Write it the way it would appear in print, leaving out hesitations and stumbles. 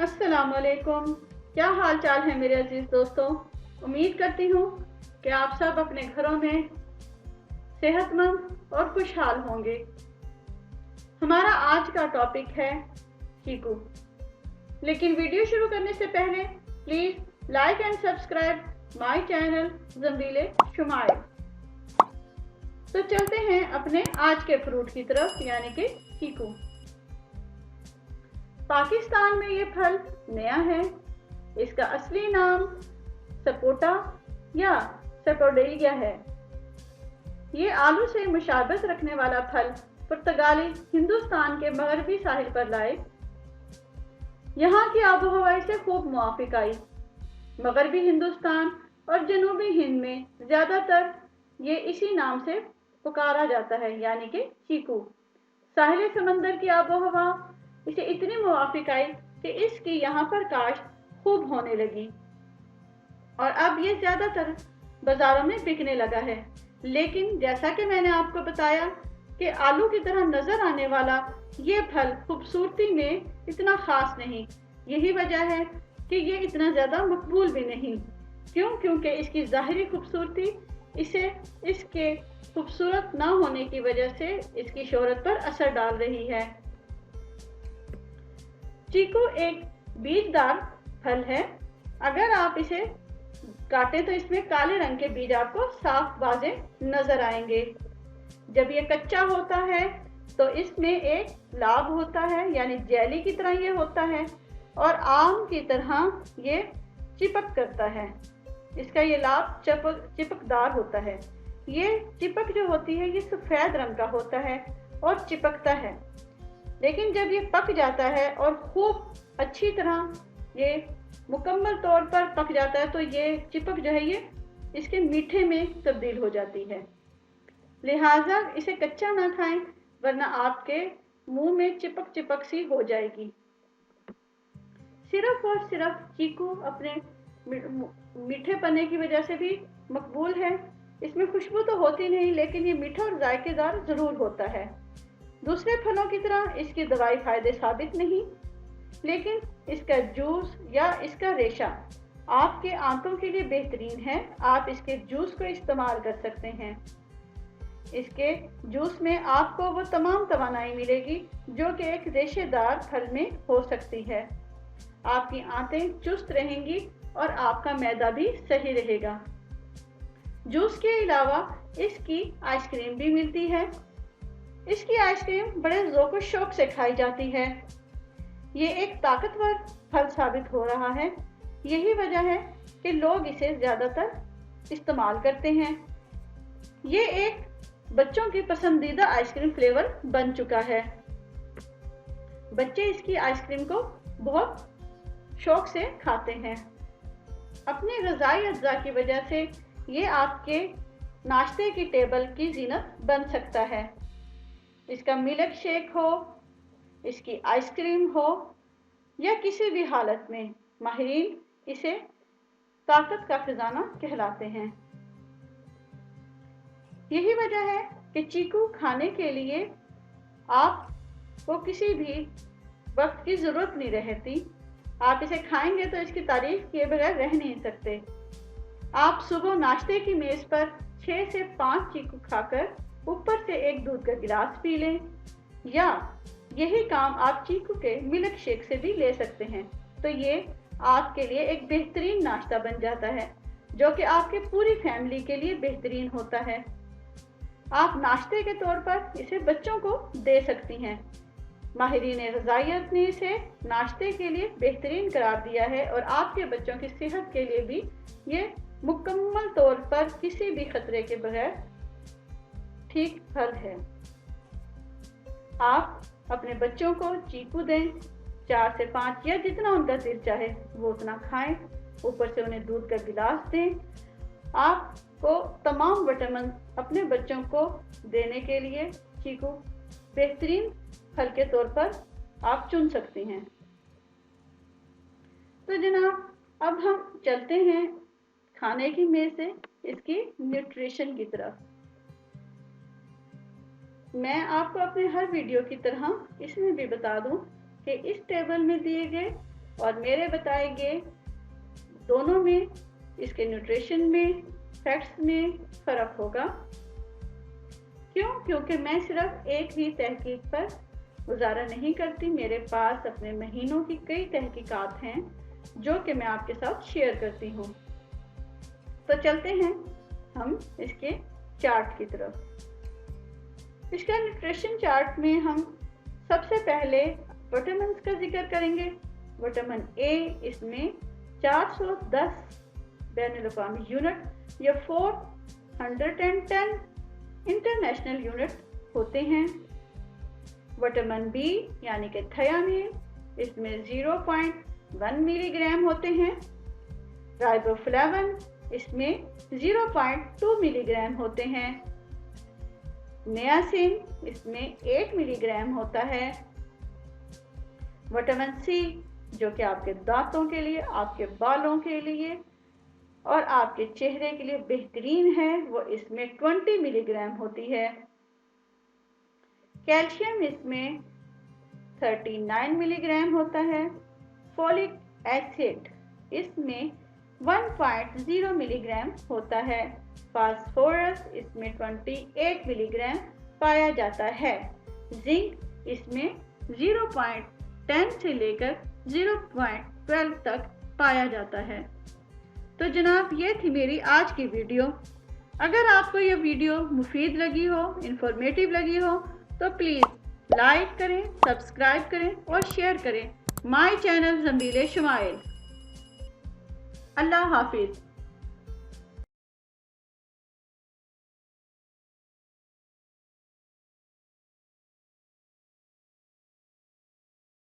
अस्सलामुअलैकुम। क्या हाल चाल है मेरे अजीज दोस्तों। उम्मीद करती हूँ कि आप सब अपने घरों में सेहतमंद और खुशहाल होंगे। हमारा आज का टॉपिक है चीकू। लेकिन वीडियो शुरू करने से पहले please like and subscribe my channel Zamile Shumail. तो चलते हैं अपने आज के फ्रूट की तरफ, यानी कि चीकू। पाकिस्तान में ये फल नया है। इसका असली नाम सपोटा या सपोडेलिया है। ये आलू से मुशाबत रखने वाला फल पुर्तगाली हिंदुस्तान के मगरबी साहिल पर लाए। यहाँ की आबोहवा से खूब मुआफिक आई। मगरबी हिंदुस्तान और जनूबी हिंद में ज़्यादातर ये इसी नाम से पुकारा जाता है, यानी कि चीकू। साहिल समंदर की आबोहवा इसे इतनी मुवाफिक आई कि इसकी यहाँ पर काश्त खूब होने लगी और अब ये ज़्यादातर बाज़ारों में बिकने लगा है। लेकिन जैसा कि मैंने आपको बताया कि आलू की तरह नज़र आने वाला ये फल खूबसूरती में इतना ख़ास नहीं। यही वजह है कि ये इतना ज़्यादा मकबूल भी नहीं। क्योंकि इसकी ज़ाहिरी खूबसूरती इसे इसके खूबसूरत ना होने की वजह से इसकी शोहरत पर असर डाल रही है। चीकू एक बीजदार फल है। अगर आप इसे काटें तो इसमें काले रंग के बीज आपको साफ वाज़े नजर आएंगे। जब ये कच्चा होता है तो इसमें एक लाभ होता है, यानी जेली की तरह ये होता है और आम की तरह ये चिपक करता है। इसका ये लाभ चिपकदार होता है। ये चिपक जो होती है ये सफ़ेद रंग का होता है और चिपकता है। लेकिन जब ये पक जाता है और खूब अच्छी तरह ये मुकम्मल तौर पर पक जाता है तो ये चिपक जो है ये इसके मीठे में तब्दील हो जाती है। लिहाजा इसे कच्चा ना खाएं, वरना आपके मुंह में चिपक चिपक सी हो जाएगी। सिर्फ और सिर्फ चीकू अपने मीठे पने की वजह से भी मकबूल है। इसमें खुशबू तो होती नहीं, लेकिन ये मीठा और जायकेदार ज़रूर होता है। दूसरे फलों की तरह इसकी दवाई फायदे साबित नहीं, लेकिन इसका जूस या इसका रेशा आपके आंतों के लिए बेहतरीन है। आप इसके जूस को इस्तेमाल कर सकते हैं। इसके जूस में आपको वो तमाम तवानाई मिलेगी जो कि एक रेशेदार फल में हो सकती है। आपकी आंतें चुस्त रहेंगी और आपका मैदा भी सही रहेगा। जूस के अलावा इसकी आइसक्रीम भी मिलती है। इसकी आइसक्रीम बड़े ज़ौक़ और शौक़ से खाई जाती है। ये एक ताकतवर फल साबित हो रहा है। यही वजह है कि लोग इसे ज़्यादातर इस्तेमाल करते हैं। ये एक बच्चों की पसंदीदा आइसक्रीम फ्लेवर बन चुका है। बच्चे इसकी आइसक्रीम को बहुत शौक़ से खाते हैं। अपने ग़िज़ाई अज्जा की वजह से ये आपके नाश्ते की टेबल की ज़ीनत बन सकता है। इसका मिल्क शेक हो, इसकी आइसक्रीम हो या किसी भी हालत में माहिरीन इसे ताकत का खजाना कहलाते हैं। यही वजह है कि चीकू खाने के लिए आपको किसी भी वक्त की ज़रूरत नहीं रहती। आप इसे खाएंगे तो इसकी तारीफ किए बगैर रह नहीं सकते। आप सुबह नाश्ते की मेज़ पर 6 से 5 चीकू खाकर ऊपर से एक दूध का गिलास पी लें, या यही काम आप चीकू के मिल्क शेक से भी ले सकते हैं। तो ये आपके लिए एक बेहतरीन नाश्ता बन जाता है, जो कि आपके पूरी फैमिली के लिए बेहतरीन होता है। आप नाश्ते के तौर पर इसे बच्चों को दे सकती हैं। माहिरीन ग़िज़ाइयत ने इसे नाश्ते के लिए बेहतरीन करार दिया है और आपके बच्चों की सेहत के लिए भी ये मुकम्मल तौर पर किसी भी खतरे के बगैर ठीक फल है। आप अपने बच्चों को चीकू दें, 4 से 5 या जितना उनका दिल चाहे वो उतना खाएं। ऊपर से उन्हें दूध का गिलास दें। आपको तमाम विटामिन अपने बच्चों को देने के लिए चीकू बेहतरीन फल के तौर पर आप चुन सकती हैं। तो जनाब, अब हम चलते हैं खाने की मेज़ से इसकी न्यूट्रिशन की तरफ। मैं आपको अपने हर वीडियो की तरह इसमें भी बता दूं कि इस टेबल में दिए गए और मेरे बताए गए दोनों में इसके न्यूट्रिशन में, फैक्ट्स में फ़र्क होगा। क्यों? क्योंकि मैं सिर्फ एक ही तहकीक पर गुजारा नहीं करती, मेरे पास अपने महीनों की कई तहकीकात हैं जो कि मैं आपके साथ शेयर करती हूँ। तो चलते हैं हम इसके चार्ट की तरफ। इसका न्यूट्रिशन चार्ट में हम सबसे पहले विटामिन का जिक्र करेंगे। विटामिन ए, इसमें 410 बैनुल-अक़वामी यूनिट या 410 इंटरनेशनल यूनिट होते हैं। विटामिन बी यानी कि थियामिन, इसमें 0.1 मिलीग्राम होते हैं। राइबोफ्लेविन, इसमें 0.2 मिलीग्राम होते हैं। नियासिन, इसमें 8 मिलीग्राम होता है। विटामिन सी, जो कि आपके दांतों के लिए, आपके बालों के लिए और आपके चेहरे के लिए बेहतरीन है, वो इसमें 20 मिलीग्राम होती है। कैल्शियम, इसमें 39 मिलीग्राम होता है। फोलिक एसिड, इसमें 1.0 मिलीग्राम होता है। फास्फोरस, इसमें 28 मिलीग्राम पाया जाता है। जिंक, इसमें 0.10 से लेकर 0.12 तक पाया जाता है। तो जनाब, ये थी मेरी आज की वीडियो। अगर आपको ये वीडियो मुफीद लगी हो, इंफॉर्मेटिव लगी हो, तो प्लीज़ लाइक करें, सब्सक्राइब करें और शेयर करें माय चैनल ज़ंबील शमाइल। अल्लाह हाफिज़।